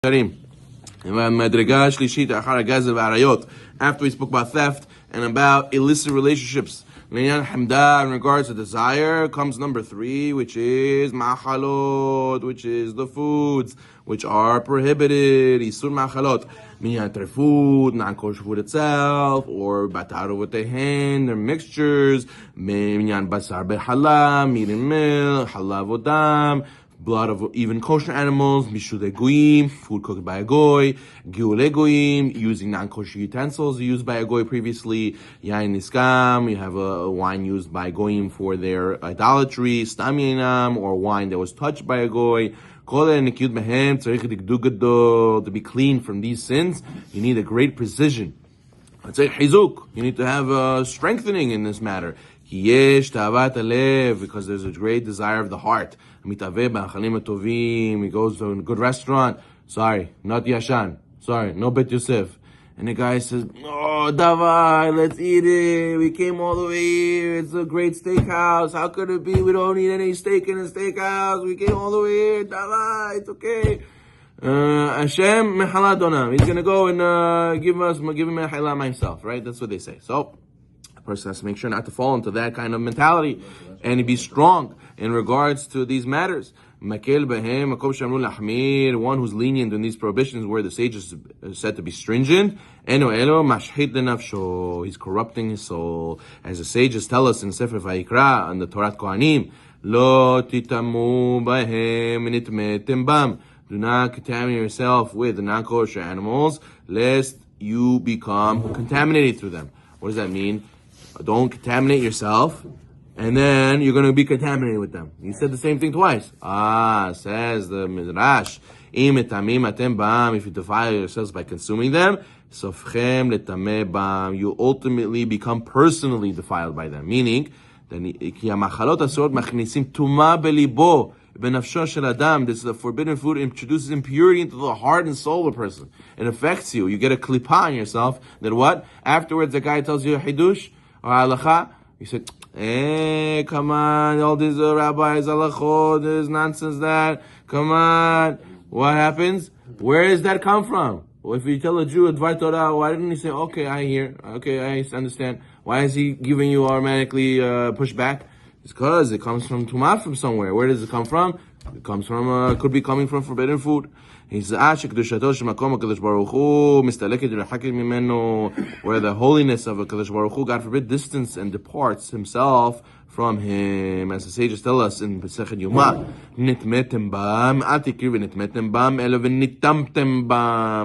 Yesharim. After we spoke about theft and about illicit relationships, in regards to desire, comes number 3, which is machalot, which is the foods which are prohibited. Isur machalot, meaning their food, non-kosher food itself, or bataro with the hand, their mixtures, meaning basar behalam, meat and milk, halav odam, blood of even kosher animals, mishude goyim, food cooked by a goy, giule goyim, using non-kosher utensils used by a goy previously, yain niskam, you have a wine used by goyim for their idolatry, stam yainam, or wine that was touched by a goy. To be clean from these sins, you need a great precision. Let's say hizuk, you need to have a strengthening in this matter. Because there's a great desire of the heart. He goes to a good restaurant. Sorry, not Yashan. Sorry, no Bet Yosef. And the guy says, "Oh, Davai, let's eat it. We came all the way here. It's a great steakhouse. How could it be? We don't need any steak in a steakhouse. We came all the way here. Davai, it's okay. Hashem mehaladona. He's gonna go and give him a halal myself, right? That's what they say. So a person has to make sure not to fall into that kind of mentality and be strong in regards to these matters. Makel behem, one who's lenient in these prohibitions where the sages is said to be stringent. He's corrupting his soul. As the sages tell us in Sefer Vayikra and the Torah Kohanim, Lo titamu behem nitmetem bam. Do not contaminate yourself with the non-kosher animals, lest you become contaminated through them. What does that mean? Don't contaminate yourself, and then you're going to be contaminated with them. You said the same thing twice. Says the Midrash, if you defile yourselves by consuming them, you ultimately become personally defiled by them. Meaning, this is a forbidden food. It introduces impurity into the heart and soul of a person. It affects you. You get a klipa on yourself. Then what? Afterwards, the guy tells you a hidush or halacha. You say, "Hey, come on, all these rabbis, halachot, there's nonsense that. Come on." What happens? Where does that come from? Well, if you tell a Jew a Dvar Torah, why didn't he say, "Okay, I hear. Okay, I understand"? Why is he giving you automatically push back? It's because it comes from tumah from somewhere. Where does it come from? It comes from, could be coming from forbidden food. He says, where the holiness of a Kadosh Baruch Hu, God forbid, distance and departs himself from him. As the sages tell us in Pesach Yoma,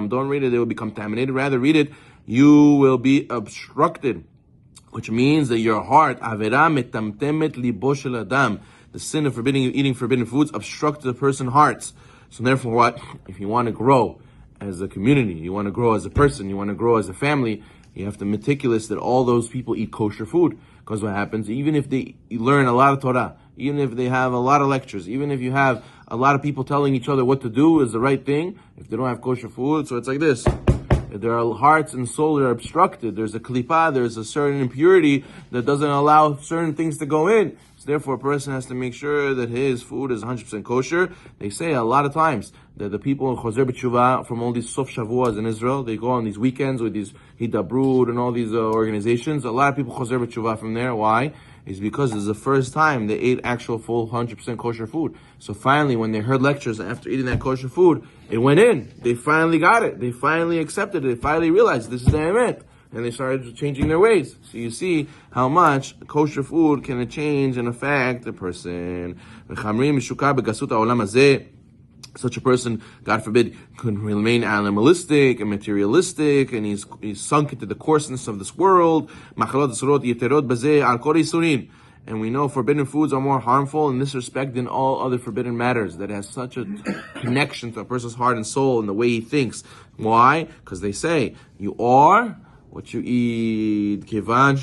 don't read it, they will be contaminated. Rather read it, you will be obstructed. Which means that your heart, avera metamtemet libo shel adam, the sin of eating forbidden foods obstructs the person's hearts. So therefore what? If you want to grow as a community, you want to grow as a person, you want to grow as a family, you have to meticulous that all those people eat kosher food. Because what happens, even if they learn a lot of Torah, even if they have a lot of lectures, even if you have a lot of people telling each other what to do is the right thing, if they don't have kosher food, so it's like this. There are hearts and soul that are obstructed. There's a klipa, there's a certain impurity that doesn't allow certain things to go in. So therefore, a person has to make sure that his food is 100% kosher. They say a lot of times that the people in Choser B'Tshuva from all these Sof Shavuos in Israel, they go on these weekends with these Hidabrut and all these organizations. A lot of people Choser B'Tshuva from there. Why? Is because it's the first time they ate actual full 100% kosher food. So finally, when they heard lectures after eating that kosher food, it went in. They finally got it. They finally accepted it. They finally realized this is the emet. And they started changing their ways. So you see how much kosher food can change and affect a person. Such a person, God forbid, could remain animalistic and materialistic, and he's sunk into the coarseness of this world. And we know forbidden foods are more harmful in this respect than all other forbidden matters. That has such a connection to a person's heart and soul and the way he thinks. Why? Because they say, you are what you eat. Since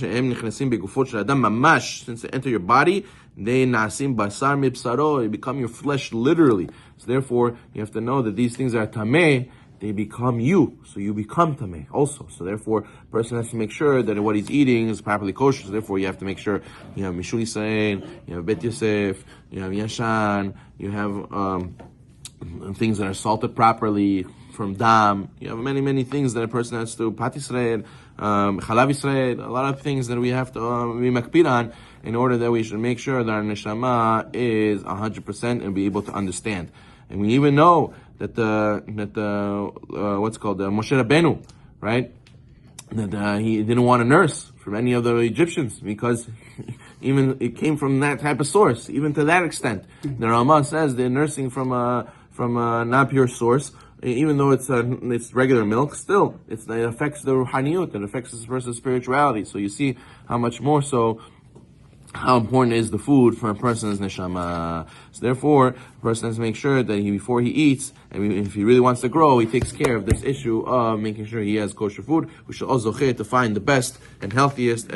they enter your body, they nasim basar mibsaro, they become your flesh literally. So therefore, you have to know that these things are tameh, they become you. So you become tameh also. So therefore, a person has to make sure that what he's eating is properly kosher. So therefore, you have to make sure you have Mishul Yisrael, you have Bet Yosef, you have Yashan, you have things that are salted properly, from dam. You have many things that a person has to, pat Yisrael, chalav Yisrael, a lot of things that we have to be makpid on in order that we should make sure that our neshama is 100% and be able to understand. And we even know that what's called Moshe Rabbeinu, right? That he didn't want a nurse from any of the Egyptians because even it came from that type of source. Even to that extent, the Rama says they're nursing from a not pure source. Even though it's regular milk, still it affects the ruhaniyut, it affects this person's spirituality. So you see how much more so how important is the food for a person's neshama. So therefore, a person has to make sure that before he eats, and if he really wants to grow, he takes care of this issue of making sure he has kosher food. We should also try to find the best and healthiest and